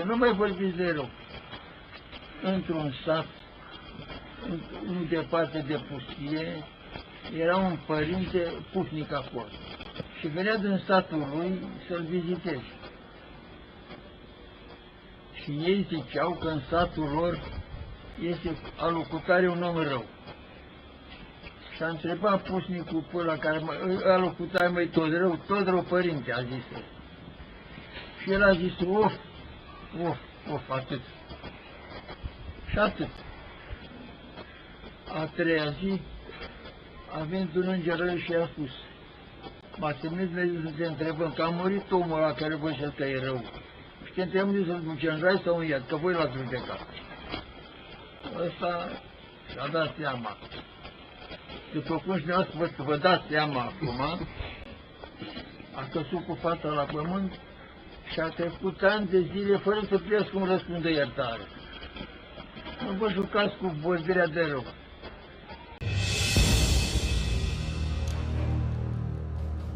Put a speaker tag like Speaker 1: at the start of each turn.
Speaker 1: nu mai vorbiți de rău. Într-un sat, nu departe de pustie, era un părinte pufnic acolo și venea din satul lui să-l viziteze. Și ei ziceau că în satul lor este alocutare un om rău. Și a întrebat pusnicul pe ăla care alocutare mai tot rău părinte, a zis el. Și el a zis, of, atât. Și atât. A treia zi a venit un înger rău și i-a spus, m-a trimis Dumnezeu să te întrebăm, că a murit omul ăla care voi să-l că e rău. Și te întrebăm de să-l duce în rai sau în iad, că voi l-ați judecat. Ăsta și-a dat seama. După cum și dumneavoastră vă dați seama acum, a căzut cu fața la pământ și a trecut ani de zile fără să primească un răspuns de iertare. Nu vă jucați cu vorbirea de rău.